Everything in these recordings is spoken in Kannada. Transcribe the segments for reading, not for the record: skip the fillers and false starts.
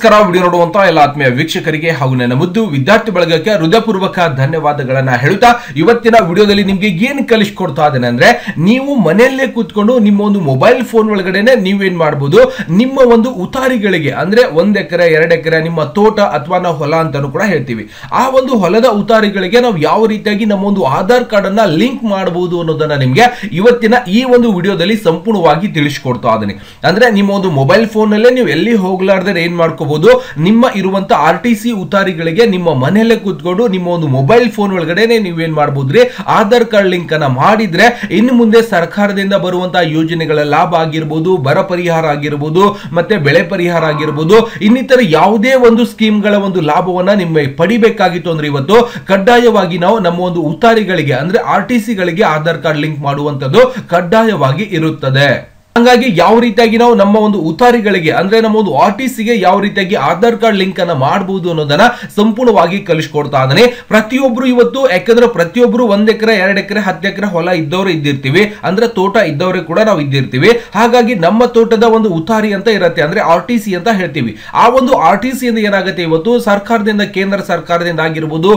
ನಮಸ್ಕಾರ. ವಿಡಿಯೋ ನೋಡುವಂತ ಎಲ್ಲ ಆತ್ಮೀಯ ವೀಕ್ಷಕರಿಗೆ ಹಾಗೂ ನನ್ನ ಮುದ್ದು ವಿದ್ಯಾರ್ಥಿ ಬಳಗಕ್ಕೆ ಹೃದಯಪೂರ್ವಕ ಧನ್ಯವಾದಗಳನ್ನ ಹೇಳುತ್ತಾ ಇವತ್ತಿನ ವಿಡಿಯೋದಲ್ಲಿ ನಿಮ್ಗೆ ಏನು ಕಲಿಸ್ಕೊಡ್ತಾ ಇದ್ದೇನೆ ಅಂದ್ರೆ, ನೀವು ಮನೆಯಲ್ಲೇ ಕೂತ್ಕೊಂಡು ನಿಮ್ಮ ಒಂದು ಮೊಬೈಲ್ ಫೋನ್ ಒಳಗಡೆನೆ ನೀವೇನ್ ಮಾಡಬಹುದು, ನಿಮ್ಮ ಒಂದು ಉತಾರಿಗಳಿಗೆ ಅಂದ್ರೆ 1 ಎಕರೆ 2 ಎಕರೆ ನಿಮ್ಮ ತೋಟ ಅಥವಾ ನಾವು ಹೊಲ ಅಂತಾನು ಕೂಡ ಹೇಳ್ತೀವಿ. ಆ ಒಂದು ಹೊಲದ ಉತಾರಿಗಳಿಗೆ ನಾವು ಯಾವ ರೀತಿಯಾಗಿ ನಮ್ಮ ಒಂದು ಆಧಾರ್ ಕಾರ್ಡ್ ಅನ್ನ ಲಿಂಕ್ ಮಾಡಬಹುದು ಅನ್ನೋದನ್ನ ನಿಮ್ಗೆ ಇವತ್ತಿನ ಈ ಒಂದು ವಿಡಿಯೋದಲ್ಲಿ ಸಂಪೂರ್ಣವಾಗಿ ತಿಳಿಸ್ಕೊಡ್ತಾ ಇದ್ದೀನಿ. ಅಂದ್ರೆ ನಿಮ್ಮ ಒಂದು ಮೊಬೈಲ್ ಫೋನ್ ಅಲ್ಲೇ ನೀವು ಎಲ್ಲಿ ಹೋಗ್ಲಾರ್ದೆ ಏನ್ ಮಾಡ್ಕೋಬಹುದು, ನಿಮ್ಮ ಇರುವಂತ RTC ಉತಾರಿಗಳಿಗೆ ನಿಮ್ಮ ಮನೆಯಲ್ಲೇ ಕೂತ್ಕೊಂಡು ನಿಮ್ಮ ಒಂದು ಮೊಬೈಲ್ ಫೋನ್ ಒಳಗಡೆ ನೀವೇನ್ ಮಾಡಬಹುದ್ರಿ, ಆಧಾರ್ ಕಾರ್ಡ್ ಲಿಂಕ್ ಅನ್ನ ಮಾಡಿದ್ರೆ ಇನ್ನು ಮುಂದೆ ಸರ್ಕಾರದಿಂದ ಬರುವಂತಹ ಯೋಜನೆಗಳ ಲಾಭ ಆಗಿರಬಹುದು, ಬರ ಪರಿಹಾರ ಆಗಿರಬಹುದು, ಮತ್ತೆ ಬೆಳೆ ಪರಿಹಾರ ಆಗಿರಬಹುದು, ಇನ್ನಿತರ ಯಾವುದೇ ಒಂದು ಸ್ಕೀಮ್ಗಳ ಒಂದು ಲಾಭವನ್ನ ನಿಮಗೆ ಪಡಿಬೇಕಾಗಿತ್ತು ಅಂದ್ರೆ ಇವತ್ತು ಕಡ್ಡಾಯವಾಗಿ ನಾವು ನಮ್ಮ ಒಂದು ಉತಾರಿಗಳಿಗೆ ಅಂದ್ರೆ RTC ಗಳಿಗೆ ಆಧಾರ್ ಕಾರ್ಡ್ ಲಿಂಕ್ ಮಾಡುವಂತದ್ದು ಕಡ್ಡಾಯವಾಗಿ ಇರುತ್ತದೆ. ಹಾಗಾಗಿ ಯಾವ ರೀತಿಯಾಗಿ ನಾವು ನಮ್ಮ ಒಂದು ಉತಾರಿಗಳಿಗೆ ಅಂದ್ರೆ ನಮ್ಮ ಒಂದು RTC ಗೆ ಯಾವ ರೀತಿಯಾಗಿ ಆಧಾರ್ ಕಾರ್ಡ್ ಲಿಂಕ್ ಅನ್ನ ಮಾಡಬಹುದು ಅನ್ನೋದನ್ನ ಸಂಪೂರ್ಣವಾಗಿ ಕಲಿಸ್ಕೊಡ್ತಾ ಇದ್ದಾನೆ. ಪ್ರತಿಯೊಬ್ರು ಇವತ್ತು ಯಾಕಂದ್ರೆ ಪ್ರತಿಯೊಬ್ರು 1 ಎಕರೆ 2 ಎಕರೆ 10 ಎಕರೆ ಹೊಲ ಇದ್ದವರು ಇದ್ದಿರ್ತೀವಿ, ಅಂದ್ರೆ ತೋಟ ಇದ್ದವರು ಕೂಡ ನಾವು ಇದ್ದಿರ್ತೀವಿ. ಹಾಗಾಗಿ ನಮ್ಮ ತೋಟದ ಒಂದು ಉತಾರಿ ಅಂತ ಇರುತ್ತೆ, ಅಂದ್ರೆ RTC ಅಂತ ಹೇಳ್ತೀವಿ. ಆ ಒಂದು RTC ಇಂದ ಏನಾಗುತ್ತೆ, ಇವತ್ತು ಸರ್ಕಾರದಿಂದ ಕೇಂದ್ರ ಸರ್ಕಾರದಿಂದ ಆಗಿರ್ಬೋದು,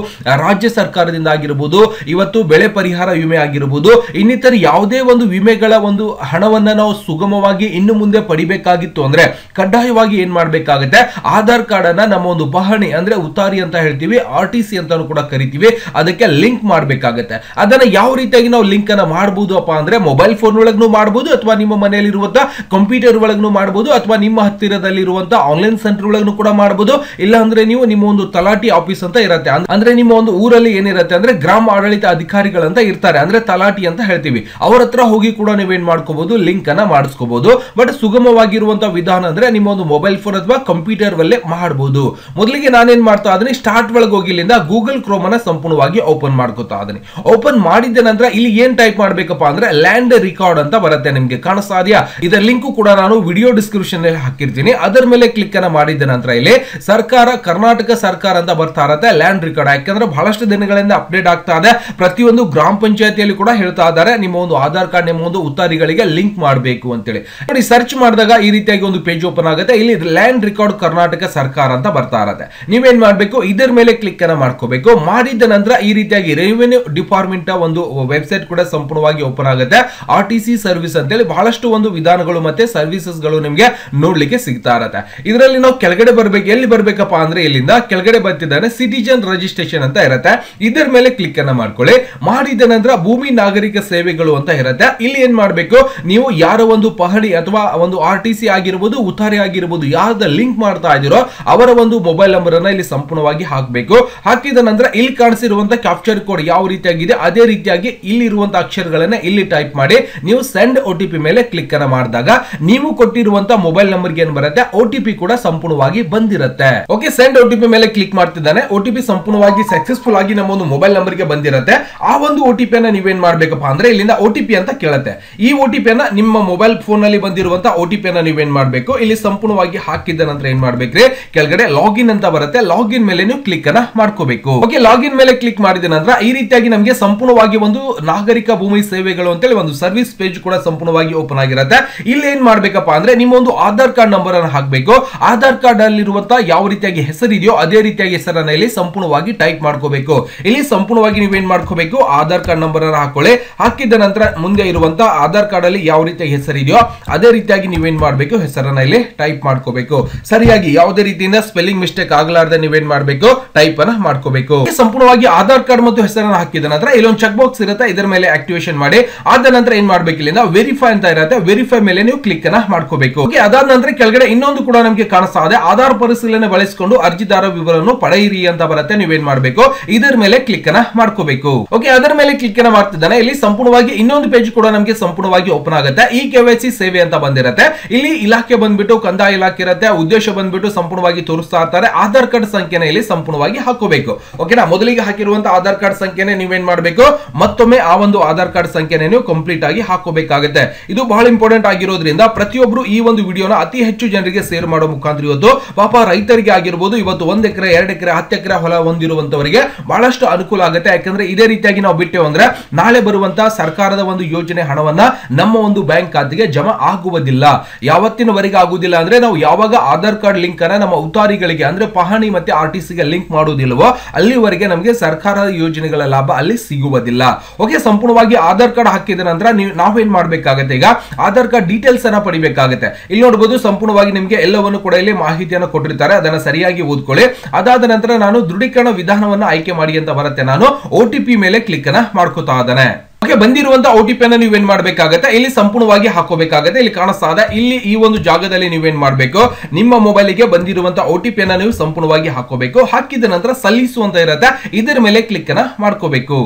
ರಾಜ್ಯ ಸರ್ಕಾರದಿಂದ ಆಗಿರ್ಬೋದು, ಇವತ್ತು ಬೆಳೆ ಪರಿಹಾರ ವಿಮೆ ಆಗಿರ್ಬೋದು, ಇನ್ನಿತರ ಯಾವುದೇ ಒಂದು ವಿಮೆಗಳ ಒಂದು ಹಣವನ್ನ ನಾವು ಸುಗಮವಾಗಿ ಇನ್ನು ಮುಂದೆ ಪಡಿಬೇಕಾಗಿತ್ತು ಅಂದ್ರೆ ಕಡ್ಡಾಯವಾಗಿ ಏನ್ ಮಾಡ್ಬೇಕಾಗುತ್ತೆ, ಆಧಾರ್ ಕಾರ್ಡ್ ಅನ್ನ ನಮ್ಮ ಒಂದು ಪಹಣಿ ಅಂದ್ರೆ ಉತಾರಿ ಅಂತ ಹೇಳ್ತೀವಿ, RTC ಅಂತಾನು ಕೂಡ ಕರಿತೀವಿ, ಅದಕ್ಕೆ ಲಿಂಕ್ ಮಾಡ್ಬೇಕಾಗತ್ತೆ. ಅದನ್ನ ಯಾವ ರೀತಿಯಾಗಿ ನಾವು ಲಿಂಕ್ ಅನ್ನ ಮಾಡಬಹುದು ಅಪ್ಪ ಅಂದ್ರೆ ಮೊಬೈಲ್ ಫೋನ್ ಒಳಗೂ ಮಾಡಬಹುದು, ಅಥವಾ ನಿಮ್ಮ ಮನೆಯಲ್ಲಿ ಇರುವಂತ ಕಂಪ್ಯೂಟರ್ ಒಳಗೂ ಮಾಡಬಹುದು, ಅಥವಾ ನಿಮ್ಮ ಹತ್ತಿರದಲ್ಲಿ ಇರುವಂತ ಆನ್ಲೈನ್ ಸೆಂಟರ್ ಒಳಗೂ ಕೂಡ ಮಾಡಬಹುದು. ಇಲ್ಲ ಅಂದ್ರೆ ನೀವು ನಿಮ್ಮ ಒಂದು ತಲಾಟಿ ಆಫೀಸ್ ಅಂತ ಇರುತ್ತೆ, ಅಂದ್ರೆ ನಿಮ್ಮ ಒಂದು ಊರಲ್ಲಿ ಏನಿರುತ್ತೆ ಅಂದ್ರೆ ಗ್ರಾಮ ಆಡಳಿತ ಅಧಿಕಾರಿಗಳಂತ ಇರ್ತಾರೆ, ಅಂದ್ರೆ ತಲಾಟಿ ಅಂತ ಹೇಳ್ತೀವಿ, ಅವ್ರ ಹತ್ರ ಹೋಗಿ ಕೂಡ ನೀವೇನ್ ಮಾಡ್ಕೋಬಹುದು, ಲಿಂಕ್ ಅನ್ನ ಮಾಡಿಸ್ಕೋಬಹುದು. ಬಟ್ ಸುಗಮವಾಗಿರುವಂತಹ ವಿಧಾನ ಅಂದ್ರೆ ನಿಮ್ಮ ಒಂದು ಮೊಬೈಲ್ ಫೋನ್ ಅಥವಾ ಕಂಪ್ಯೂಟರ್ ವಲ್ಲೇ ಮಾಡಬಹುದು. ಮೊದಲಿಗೆ ನಾನೇನ್ ಮಾಡ್ತಾ ಇದ್ದೀನಿ, ಸ್ಟಾರ್ಟ್ ಒಳಗೆ ಹೋಗಿ ಇಲ್ಲಿಂದ ಗೂಗಲ್ ಕ್ರೋಮ್ ಅನ್ನ ಸಂಪೂರ್ಣವಾಗಿ ಓಪನ್ ಮಾಡ್ಕೋತಾ ಇದ್ದೀನಿ. ಓಪನ್ ಮಾಡಿದ ನಂತರ ಇಲ್ಲಿ ಏನ್ ಟೈಪ್ ಮಾಡ್ಬೇಕಪ್ಪ ಅಂದ್ರೆ ಲ್ಯಾಂಡ್ ರಿಕಾರ್ಡ್ ಅಂತ ಬರುತ್ತೆ, ನಿಮ್ಗೆ ಕಾಣಿಸ್ತಾ ಇದೆಯಾ? ಇದರ ಲಿಂಕ್ ಕೂಡ ನಾನು ವಿಡಿಯೋ ಡಿಸ್ಕ್ರಿಪ್ಷನ್ ಹಾಕಿರ್ತೀನಿ, ಅದರ ಮೇಲೆ ಕ್ಲಿಕ್ ಅನ್ನ ಮಾಡಿದ ನಂತರ ಇಲ್ಲಿ ಸರ್ಕಾರ ಕರ್ನಾಟಕ ಸರ್ಕಾರ ಅಂತ ಬರ್ತಾ ಇರುತ್ತೆ ಲ್ಯಾಂಡ್ ರಿಕಾರ್ಡ್. ಯಾಕಂದ್ರೆ ಬಹಳಷ್ಟು ದಿನಗಳಿಂದ ಅಪ್ಡೇಟ್ ಆಗ್ತಾ ಇದೆ, ಪ್ರತಿಯೊಂದು ಗ್ರಾಮ ಪಂಚಾಯತಿಯಲ್ಲಿ ಕೂಡ ಹೇಳ್ತಾ ಇದ್ದಾರೆ ನಿಮ್ಮ ಒಂದು ಆಧಾರ್ ಕಾರ್ಡ್ ನಿಮ್ಮ ಒಂದು ಉತ್ತಾರಿಗಳಿಗೆ ಲಿಂಕ್ ಮಾಡಬೇಕು ಅಂತೇಳಿ. ನೋಡಿ, ಸರ್ಚ್ ಮಾಡಿದಾಗ ಈ ರೀತಿಯಾಗಿ ಒಂದು ಪೇಜ್ ಓಪನ್ ಆಗುತ್ತೆ. ಇಲ್ಲಿ ಲ್ಯಾಂಡ್ ರಿಕಾರ್ಡ್ ಕರ್ನಾಟಕ ಸರ್ಕಾರ ಅಂತ ಬರ್ತಾ ಇರುತ್ತೆ. ನೀವೇನ್ ಮಾಡ್ಬೇಕು, ಇದರ ಮೇಲೆ ಕ್ಲಿಕ್ ಅನ್ನ ಮಾಡ್ಕೋಬೇಕು. ಮಾಡಿದ ನಂತರ ಈ ರೀತಿಯಾಗಿ ರೆವಿನ್ಯೂ ಡಿಪಾರ್ಟ್ಮೆಂಟ್ ಒಂದು ವೆಬ್ಸೈಟ್ ಕೂಡ ಸಂಪೂರ್ಣವಾಗಿ ಓಪನ್ ಆಗುತ್ತೆ. RTC ಸರ್ವಿಸ್ ಅಂತೇಳಿ ಬಹಳಷ್ಟು ಒಂದು ವಿಧಾನಗಳು ಮತ್ತೆ ಸರ್ವಿಸಸ್ ಗಳು ನಿಮ್ಗೆ ನೋಡ್ಲಿಕ್ಕೆ ಸಿಗ್ತಾ ಇರುತ್ತೆ. ಇದರಲ್ಲಿ ನಾವು ಕೆಳಗಡೆ ಬರ್ಬೇಕು, ಎಲ್ಲಿ ಬರ್ಬೇಕಪ್ಪ ಅಂದ್ರೆ ಇಲ್ಲಿಂದ ಕೆಳಗಡೆ ಬರ್ತಿದ್ದಾನೆ ಸಿಟಿಜನ್ ರಿಜಿಸ್ಟ್ರೇಷನ್ ಅಂತ ಇರುತ್ತೆ. ಇದರ ಮೇಲೆ ಕ್ಲಿಕ್ ಅನ್ನ ಮಾಡ್ಕೊಳ್ಳಿ. ಮಾಡಿದ ನಂತರ ಭೂಮಿ ನಾಗರಿಕ ಸೇವೆಗಳು ಅಂತ ಇರುತ್ತೆ. ಇಲ್ಲಿ ಏನ್ ಮಾಡ್ಬೇಕು, ನೀವು ಯಾರ ಒಂದು ಪಹಣಿ ಅಥವಾ ಒಂದು RTC ಆಗಿರಬಹುದು ಉತಾರಿ ಆಗಿರಬಹುದು ಯಾವ್ದು ಲಿಂಕ್ ಮಾಡ್ತಾ ಇದೀರೋ ಅವರ ಒಂದು ಮೊಬೈಲ್ ನಂಬರ್ ಅನ್ನ ಇಲ್ಲಿ ಸಂಪೂರ್ಣವಾಗಿ ಹಾಕಬೇಕು. ಹಾಕಿದ ನಂತರ ಇಲ್ಲಿ ಕಾಣಿಸಿರುವಂತಹ ಕ್ಯಾಪ್ಚರ್ ಕೋಡ್ ಯಾವ ರೀತಿಯಾಗಿದೆ ಅದೇ ರೀತಿಯಾಗಿ ಇಲ್ಲಿ ಇರುವಂತಹ ಅಕ್ಷರಗಳನ್ನ ಇಲ್ಲಿ ಟೈಪ್ ಮಾಡಿ ನೀವು ಸೆಂಡ್ OTP ಮೇಲೆ ಕ್ಲಿಕ್ ಅನ್ನ ಮಾಡಿದಾಗ ನೀವು ಕೊಟ್ಟಿರುವಂತಹ ಮೊಬೈಲ್ ನಂಬರ್ಗೆ ಏನ್ ಬರುತ್ತೆ, OTP ಕೂಡ ಸಂಪೂರ್ಣವಾಗಿ ಬಂದಿರುತ್ತೆ. ಓಕೆ, ಸೆಂಡ್ OTP ಮೇಲೆ ಕ್ಲಿಕ್ ಮಾಡ್ತಿದ್ದಾನೆ. OTP ಸಂಪೂರ್ಣವಾಗಿ ಸಕ್ಸಸ್ಫುಲ್ ಆಗಿ ನಮ್ಮ ಒಂದು ಮೊಬೈಲ್ ನಂಬರ್ಗೆ ಬಂದಿರುತ್ತೆ. ಆ ಒಂದು OTP ಅನ್ನ ನೀವೇನ್ ಮಾಡ್ಬೇಕಪ್ಪ ಅಂದ್ರೆ ಇಲ್ಲಿಂದ OTP ಅಂತ ಕೇಳುತ್ತೆ. ಈ OTP ಅನ್ನ ನಿಮ್ಮ ಮೊಬೈಲ್ ಫೋನ್ ನಲ್ಲಿ ಬಂದಿರುವಂತಹ OTP ಅನ್ನ ನೀವೇನ್ ಮಾಡ್ಬೇಕು, ಇಲ್ಲಿ ಸಂಪೂರ್ಣವಾಗಿ ಹಾಕಿದ ನಂತರ ಏನ್ ಮಾಡ್ಬೇಕ್ರಿ, ಕೆಳಗಡೆ ಲಾಗಿನ್ ಅಂತ ಬರುತ್ತೆ, ಲಾಗಿನ್ ಮೇಲೆ ನೀವು ಕ್ಲಿಕ್ ಅನ್ನ ಮಾಡ್ಕೋಬೇಕು. ಓಕೆ, ಲಾಗಿನ್ ಮೇಲೆ ಕ್ಲಿಕ್ ಮಾಡಿದ ನಂತರ ಈ ರೀತಿಯಾಗಿ ನಮಗೆ ಸಂಪೂರ್ಣವಾಗಿ ಒಂದು ನಾಗರಿಕ ಭೂಮಿ ಸೇವೆಗಳು ಅಂತೇಳಿ ಒಂದು ಸರ್ವಿಸ್ ಪೇಜ್ ಕೂಡ ಸಂಪೂರ್ಣವಾಗಿ ಓಪನ್ ಆಗಿರುತ್ತೆ. ಇಲ್ಲಿ ಏನ್ ಮಾಡ್ಬೇಕಪ್ಪ ಅಂದ್ರೆ ನಿಮ್ಮ ಒಂದು ಆಧಾರ್ ಕಾರ್ಡ್ ನಂಬರ್ ಅನ್ನು ಹಾಕಬೇಕು. ಆಧಾರ್ ಕಾರ್ಡ್ ಅಲ್ಲಿರುವಂತಹ ಯಾವ ರೀತಿಯಾಗಿ ಹೆಸರಿದೆಯೋ ಅದೇ ರೀತಿಯಾಗಿ ಹೆಸರನ್ನ ಇಲ್ಲಿ ಸಂಪೂರ್ಣವಾಗಿ ಟೈಪ್ ಮಾಡ್ಕೋಬೇಕು. ಇಲ್ಲಿ ಸಂಪೂರ್ಣವಾಗಿ ನೀವೇನ್ ಮಾಡ್ಕೋಬೇಕು, ಆಧಾರ್ ಕಾರ್ಡ್ ನಂಬರ್ ಅನ್ನು ಹಾಕೊಳ್ಳಿ. ಹಾಕಿದ ನಂತರ ಮುಂದೆ ಇರುವಂತಹ ಆಧಾರ್ ಕಾರ್ಡ್ ಅಲ್ಲಿ ಯಾವ ರೀತಿಯಾಗಿ ಹೆಸರಿದೆಯೋ ಅದೇ ರೀತಿಯಾಗಿ ನೀವೇನ್ ಮಾಡ್ಬೇಕು, ಹೆಸರನ್ನ ಇಲ್ಲಿ ಟೈಪ್ ಮಾಡ್ಕೋಬೇಕು. ಸರಿಯಾಗಿ ಯಾವುದೇ ರೀತಿಯಿಂದ ಸ್ಪೆಲ್ಲಿಂಗ್ ಮಿಸ್ಟೇಕ್ ಆಗಲಾರದೆ ನೀವೇನ್ ಮಾಡ್ಬೇಕು, ಟೈಪ್ ಅನ್ನ ಮಾಡ್ಕೋಬೇಕು. ಸಂಪೂರ್ಣವಾಗಿ ಆಧಾರ್ ಕಾರ್ಡ್ ಮತ್ತು ಹೆಸರನ್ನ ಹಾಕಿದ ನಂತರ ಇಲ್ಲೊಂದು ಚೆಕ್ ಬಾಕ್ಸ್ ಇರುತ್ತೆ, ಇದರ ಮೇಲೆ ಆಕ್ಟಿವೇಶನ್ ಮಾಡಿ. ಆದ ನಂತರ ಏನ್ ಮಾಡ್ಬೇಕು, ಇಲ್ಲಿಂದ ವೆರಿಫೈ ಅಂತ ಇರುತ್ತೆ, ವೆರಿಫೈ ಮೇಲೆ ನೀವು ಕ್ಲಿಕ್ ಅನ್ನ ಮಾಡ್ಕೋಬೇಕು. ಅದಾದ ನಂತರ ಕೆಳಗಡೆ ಇನ್ನೊಂದು ಕೂಡ ನಮಗೆ ಕಾಣಿಸ್ತಾ ಇದೆ, ಆಧಾರ್ ಪರಿಶೀಲನೆ ಬಳಸಿಕೊಂಡು ಅರ್ಜಿದಾರ ವಿವರವನ್ನು ಪಡೆಯಿರಿ ಅಂತ ಬರುತ್ತೆ. ನೀವೇನ್ ಮಾಡ್ಬೇಕು, ಇದರ ಮೇಲೆ ಕ್ಲಿಕ್ ಅನ್ನ ಮಾಡ್ಕೋಬೇಕು. ಓಕೆ, ಅದರ ಮೇಲೆ ಕ್ಲಿಕ್ ಅನ್ನ ಮಾಡ್ತಿದ್ದಾನೆ. ಇಲ್ಲಿ ಸಂಪೂರ್ಣವಾಗಿ ಇನ್ನೊಂದು ಪೇಜ್ ಕೂಡ ನಮಗೆ ಸಂಪೂರ್ಣವಾಗಿ ಓಪನ್ ಆಗುತ್ತೆ. ಈ KYC ಸೇವೆ ಅಂತ ಬಂದಿರುತ್ತೆ. ಇಲ್ಲಿ ಇಲಾಖೆ ಬಂದ್ಬಿಟ್ಟು ಕಂದಾಯ ಇಲಾಖೆ ಇರುತ್ತೆ, ಉದ್ದೇಶ ಬಂದ್ಬಿಟ್ಟು ಸಂಪೂರ್ಣವಾಗಿ ತೋರಿಸ್ತಾ ಇರ್ತಾರೆ. ಆಧಾರ್ ಕಾರ್ಡ್ ಸಂಖ್ಯೆನ ಇಲ್ಲಿ ಸಂಪೂರ್ಣವಾಗಿ ಹಾಕೋಬೇಕು. ಓಕೆನಾ, ಮೊದಲಿಗೆ ಹಾಕಿರುವಂತಹ ಆಧಾರ್ ಕಾರ್ಡ್ ಸಂಖ್ಯೆನೆ ನೀವೇನ್ ಮಾಡ್ಬೇಕು, ಮತ್ತೊಮ್ಮೆ ಆ ಒಂದು ಆಧಾರ್ ಕಾರ್ಡ್ ಸಂಖ್ಯೆನೆ ನೀವು ಕಂಪ್ಲೀಟ್ ಆಗಿ ಹಾಕೋಬೇಕಾಗುತ್ತೆ. ಇದು ಬಹಳ ಇಂಪಾರ್ಟೆಂಟ್ ಆಗಿರೋದ್ರಿಂದ ಪ್ರತಿಯೊಬ್ಬರು ಈ ಒಂದು ವಿಡಿಯೋನ ಅತಿ ಹೆಚ್ಚು ಜನರಿಗೆ ಶೇರ್ ಮಾಡೋ ಮುಖಾಂತರ ಇವತ್ತು ಪಾಪ ರೈತರಿಗೆ ಆಗಿರಬಹುದು, ಇವತ್ತು 1 ಎಕರೆ 2 ಎಕರೆ 10 ಎಕರೆ ಹೊಲ ಹೊಂದಿರುವಂತವರಿಗೆ ಬಹಳಷ್ಟು ಅನುಕೂಲ ಆಗುತ್ತೆ. ಯಾಕಂದ್ರೆ ಇದೇ ರೀತಿಯಾಗಿ ನಾವು ಬಿಟ್ಟೆವು ಅಂದ್ರೆ ನಾಳೆ ಬರುವಂತಹ ಸರ್ಕಾರದ ಒಂದು ಯೋಜನೆ ಹಣವನ್ನ ನಮ್ಮ ಒಂದು ಬ್ಯಾಂಕ್ ಖಾತೆ ಖಾತೆಗೆ ಜಮಾ ಆಗುವುದಿಲ್ಲ. ಯಾವತ್ತಿನವರೆಗೆ ಆಗುವುದಿಲ್ಲ ಅಂದ್ರೆ ನಾವು ಯಾವಾಗ ಆಧಾರ್ ಕಾರ್ಡ್ ಲಿಂಕ್ ಅನ್ನ ನಮ್ಮ ಉತ್ತಾರಿಗಳಿಗೆ ಅಂದ್ರೆ ಪಹಣಿ ಮತ್ತೆ RTC ಗೆ ಲಿಂಕ್ ಮಾಡುವುದಿಲ್ಲವೋ ಅಲ್ಲಿವರೆಗೆ ನಮಗೆ ಸರ್ಕಾರದ ಯೋಜನೆಗಳ ಲಾಭ ಅಲ್ಲಿ ಸಿಗುವುದಿಲ್ಲ. ಓಕೆ, ಸಂಪೂರ್ಣವಾಗಿ ಆಧಾರ್ ಕಾರ್ಡ್ ಹಾಕಿದ ನಂತರ ನಾವೇನ್ ಮಾಡ್ಬೇಕಾಗತ್ತೆ, ಈಗ ಆಧಾರ್ ಕಾರ್ಡ್ ಡೀಟೇಲ್ಸ್ ಅನ್ನ ಪಡಿಬೇಕಾಗುತ್ತೆ. ಇಲ್ಲಿ ನೋಡಬಹುದು ಸಂಪೂರ್ಣವಾಗಿ ನಿಮಗೆ ಎಲ್ಲವನ್ನು ಕೂಡ ಇಲ್ಲಿ ಮಾಹಿತಿಯನ್ನು ಕೊಟ್ಟಿರ್ತಾರೆ, ಅದನ್ನ ಸರಿಯಾಗಿ ಓದ್ಕೊಳ್ಳಿ. ಅದಾದ ನಂತರ ನಾನು ದೃಢೀಕರಣ ವಿಧಾನವನ್ನು ಆಯ್ಕೆ ಮಾಡಿ ಅಂತ ಬರುತ್ತೆ, ನಾನು OTP ಮೇಲೆ ಕ್ಲಿಕ್ ಅನ್ನ ಮಾಡ್ಕೋತಾ ಇದ್ದೇನೆ. ಓಕೆ, ಬಂದಿರುವಂತ OTP ಅನ್ನು ನೀವೇನ್ ಮಾಡ್ಬೇಕಾಗತ್ತೆ, ಇಲ್ಲಿ ಸಂಪೂರ್ಣವಾಗಿ ಹಾಕೋಬೇಕಾಗತ್ತೆ. ಇಲ್ಲಿ ಕಾಣಿಸ್ತಾ ಇದೆ, ಇಲ್ಲಿ ಈ ಒಂದು ಜಾಗದಲ್ಲಿ ನೀವೇನ್ ಮಾಡ್ಬೇಕು, ನಿಮ್ಮ ಮೊಬೈಲಿಗೆ ಬಂದಿರುವಂತ OTP ಅನ್ನ ನೀವು ಸಂಪೂರ್ಣವಾಗಿ ಹಾಕೋಬೇಕು. ಹಾಕಿದ ನಂತರ ಸಲ್ಲಿಸು ಅಂತ ಇರುತ್ತೆ, ಇದರ ಮೇಲೆ ಕ್ಲಿಕ್ ಅನ್ನ ಮಾಡ್ಕೋಬೇಕು.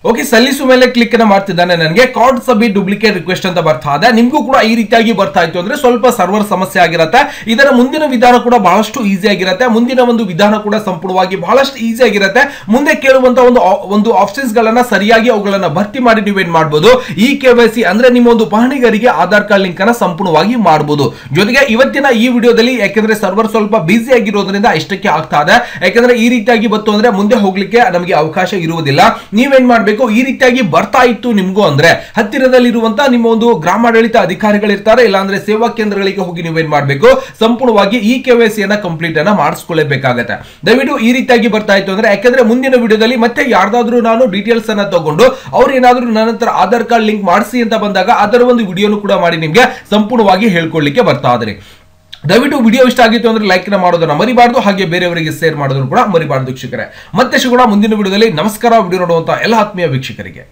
ಓಕೆ, ಸಲ್ಲಿಸು ಮೇಲೆ ಕ್ಲಿಕ್ ಅನ್ನ ಮಾಡ್ತಿದ್ದಾನೆ. ನನಗೆ ಕಾರ್ಡ್ ಸಬ್ಮಿಟ್ ಡೂಪ್ಲಿಕೇಟ್ ರಿಕ್ವೆಸ್ಟ್ ಅಂತ ಬರ್ತಾ ಇದೆ. ನಿಮ್ಗೂ ಕೂಡ ಈ ರೀತಿಯಾಗಿ ಬರ್ತಾ ಇತ್ತು ಅಂದ್ರೆ ಸ್ವಲ್ಪ ಸರ್ವರ್ ಸಮಸ್ಯೆ ಆಗಿರುತ್ತೆ. ಇದರ ಮುಂದಿನ ವಿಧಾನ ಕೂಡ ಬಹಳಷ್ಟು ಈಸಿ ಆಗಿರುತ್ತೆ. ಮುಂದಿನ ಒಂದು ವಿಧಾನ ಕೂಡ ಸಂಪೂರ್ಣವಾಗಿ ಬಹಳಷ್ಟು ಈಸಿ ಆಗಿರುತ್ತೆ. ಮುಂದೆ ಕೇಳುವಂತ ಒಂದು ಆಪ್ಷನ್ಸ್ ಗಳನ್ನ ಸರಿಯಾಗಿ ಅವುಗಳನ್ನ ಭರ್ತಿ ಮಾಡಿ ನೀವೇನ್ ಮಾಡಬಹುದು, ಈ KYC ಅಂದ್ರೆ ನಿಮ್ಮ ಒಂದು ಪಹಣಿಗರಿಗೆ ಆಧಾರ್ ಕಾರ್ಡ್ ಲಿಂಕ್ ಅನ್ನ ಸಂಪೂರ್ಣವಾಗಿ ಮಾಡಬಹುದು. ಜೊತೆಗೆ ಇವತ್ತಿನ ಈ ವಿಡಿಯೋದಲ್ಲಿ ಯಾಕಂದ್ರೆ ಸರ್ವರ್ ಸ್ವಲ್ಪ ಬಿಸಿ ಆಗಿರೋದ್ರಿಂದ ಇಷ್ಟಕ್ಕೆ ಆಗ್ತಾ ಇದೆ. ಯಾಕಂದ್ರೆ ಈ ರೀತಿಯಾಗಿ ಬಂತು ಅಂದ್ರೆ ಮುಂದೆ ಹೋಗ್ಲಿಕ್ಕೆ ನಮಗೆ ಅವಕಾಶ ಇರುವುದಿಲ್ಲ. ನೀವೇನ್ ಮಾಡ್ಬೇಕು, ಈ ರೀತಿಯಾಗಿ ಬರ್ತಾ ಇತ್ತು ನಿಮ್ಗೂ ಅಂದ್ರೆ ಹತ್ತಿರದಲ್ಲಿರುವಂತಹ ನಿಮ್ಮ ಒಂದು ಗ್ರಾಮಾಡಳಿತ ಅಧಿಕಾರಿಗಳಿರ್ತಾರೆ, ಇಲ್ಲಾಂದ್ರೆ ಸೇವಾ ಕೇಂದ್ರಗಳಿಗೆ ಹೋಗಿ ನೀವೇನ್ ಮಾಡ್ಬೇಕು, ಸಂಪೂರ್ಣವಾಗಿ ಈ KYC ಅನ್ನ ಕಂಪ್ಲೀಟ್ ಅನ್ನ ಮಾಡಿಸ್ಕೊಳ್ಳಬೇಕಾಗತ್ತೆ. ದಯವಿಟ್ಟು ಈ ರೀತಿಯಾಗಿ ಬರ್ತಾ ಇತ್ತು ಅಂದ್ರೆ, ಯಾಕಂದ್ರೆ ಮುಂದಿನ ವಿಡಿಯೋದಲ್ಲಿ ಮತ್ತೆ ಯಾರ್ದಾದ್ರೂ ನಾನು ಡೀಟೇಲ್ಸ್ ಅನ್ನ ತಗೊಂಡು ಅವ್ರು ಏನಾದ್ರೂ ನನ್ನ ಹತ್ರ ಆಧಾರ್ ಕಾರ್ಡ್ ಲಿಂಕ್ ಮಾಡಿಸಿ ಅಂತ ಬಂದಾಗ ಅದರ ಒಂದು ವಿಡಿಯೋನು ಕೂಡ ಮಾಡಿ ನಿಮ್ಗೆ ಸಂಪೂರ್ಣವಾಗಿ ಹೇಳ್ಕೊಳ್ಳಿಕ್ಕೆ ಬರ್ತಾ ಇದ್ರಿ. ದಯವಿಟ್ಟು ವಿಡಿಯೋ ಇಷ್ಟ ಆಗಿತ್ತು ಅಂದ್ರೆ ಲೈಕ್ ನ ಮಾಡೋದನ್ನ ಮರಿಬಾರ್ದು, ಹಾಗೆ ಬೇರೆಯವರಿಗೆ ಶೇರ್ ಮಾಡೋದನ್ನು ಕೂಡ ಮರಿಬಾರ್ದು ವೀಕ್ಷಕರೇ. ಮತ್ತೆ ಸಿಗೋಣ ಮುಂದಿನ ವಿಡಿಯೋದಲ್ಲಿ. ನಮಸ್ಕಾರ. ವಿಡಿಯೋ ನೋಡುವಂತ ಎಲ್ಲ ಆತ್ಮೀಯ ವೀಕ್ಷಕರಿಗೆ.